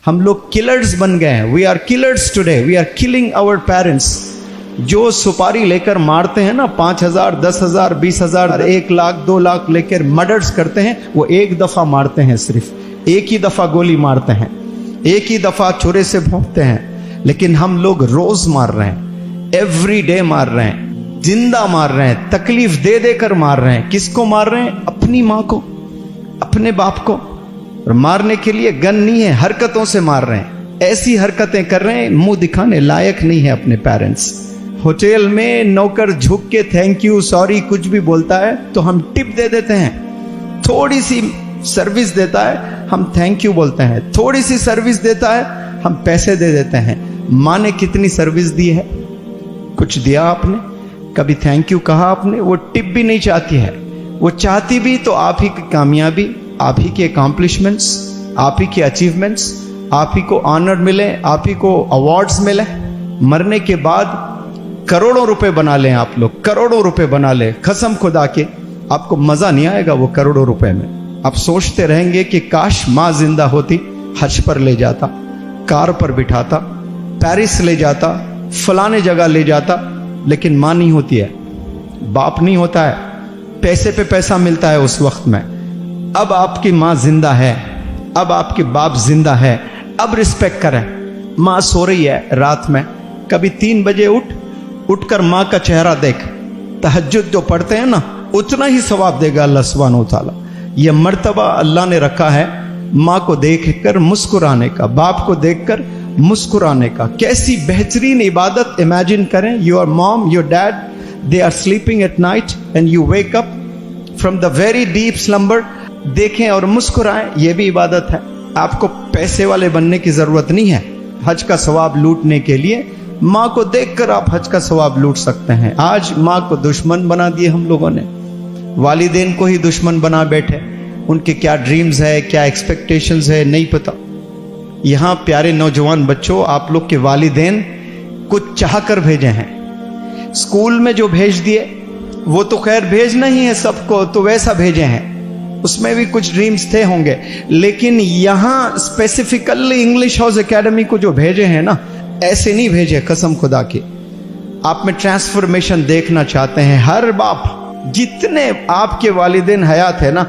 ہم لوگ کلرز بن گئے ہیں. We are killers today. We are killing our parents. جو سپاری لے کر مارتے ہیں نا 5,000 10,000 20,000 1 لاکھ 2 لاکھ لے کر مرڈرز کرتے ہیں, وہ ایک دفعہ مارتے ہیں, صرف ایک ہی دفعہ گولی مارتے ہیں, ایک ہی دفعہ چھرے سے بھونکتے ہیں. لیکن ہم لوگ روز مار رہے ہیں, ایوری ڈے مار رہے ہیں, زندہ مار رہے ہیں, تکلیف دے دے کر مار رہے ہیں. کس کو مار رہے ہیں؟ اپنی ماں کو, اپنے باپ کو. اور مارنے کے لیے گن نہیں ہے, حرکتوں سے مار رہے ہیں. ایسی حرکتیں کر رہے ہیں, منہ دکھانے لائق نہیں ہے اپنے پیرنٹس. ہوٹل میں نوکر جھک کے تھینک یو سوری کچھ بھی بولتا ہے تو ہم ٹپ دے دیتے ہیں. تھوڑی سی سروس دیتا ہے ہم تھینک یو بولتے ہیں, تھوڑی سی سروس دیتا ہے ہم پیسے دے دیتے ہیں. ماں نے کتنی سروس دی ہے؟ کچھ دیا آپ نے؟ کبھی تھینک یو کہا آپ نے؟ وہ ٹپ بھی نہیں چاہتی ہے. وہ چاہتی بھی تو آپ ہی کی کامیابی, آپ ہی کے اکامپلشمنٹس, آپ ہی کے اچیومنٹس, آپ ہی کو آنر ملے, آپ ہی کو ایوارڈز ملے. مرنے کے بعد کروڑوں روپے بنا لیں آپ لوگ, کروڑوں روپے بنا لیں, قسم خدا کے آپ کو مزہ نہیں آئے گا وہ کروڑوں روپے میں. آپ سوچتے رہیں گے کہ کاش ماں زندہ ہوتی, حج پر لے جاتا, کار پر بٹھاتا, پیرس لے جاتا, فلانے جگہ لے جاتا. لیکن ماں نہیں ہوتی ہے, باپ نہیں ہوتا ہے, پیسے پہ پیسہ ملتا ہے اس وقت میں. اب آپ کی ماں زندہ ہے, اب آپ کے باپ زندہ ہے, اب رسپیکٹ کریں. ماں سو رہی ہے رات میں, کبھی 3 بجے اٹھ کر ماں کا چہرہ دیکھ. تہجد جو پڑھتے ہیں نا اتنا ہی ثواب دے گا اللہ سبحانہ و تعالیٰ. یہ مرتبہ اللہ نے رکھا ہے ماں کو دیکھ کر مسکرانے کا, باپ کو دیکھ کر مسکرانے کا. کیسی بہترین عبادت امیجن کریں. Your mom, your dad, they are sleeping at night and you wake up from the very deep slumber. دیکھیں اور مسکرائیں, یہ بھی عبادت ہے. آپ کو پیسے والے بننے کی ضرورت نہیں ہے حج کا ثواب لوٹنے کے لیے. ماں کو دیکھ کر آپ حج کا ثواب لوٹ سکتے ہیں. آج ماں کو دشمن بنا دیے ہم لوگوں نے, والدین کو ہی دشمن بنا بیٹھے. ان کے کیا ڈریمز ہے, کیا ایکسپیکٹیشنز ہے, نہیں پتا. یہاں پیارے نوجوان بچوں, آپ لوگ کے والدین کچھ چاہ کر بھیجے ہیں. اسکول میں جو بھیج دیے وہ تو خیر بھیجنا ہی ہے سب کو, تو ویسا بھیجے ہیں, اس میں بھی کچھ ڈریمز تھے ہوں گے. لیکن یہاں اسپیسیفکلی انگلش ہاؤس اکیڈمی کو جو بھیجے ہیں نا, ایسے نہیں بھیجے. قسم خدا کی آپ میں ٹرانسفارمیشن دیکھنا چاہتے ہیں. ہر باپ, جتنے آپ کے والدین حیات ہے نا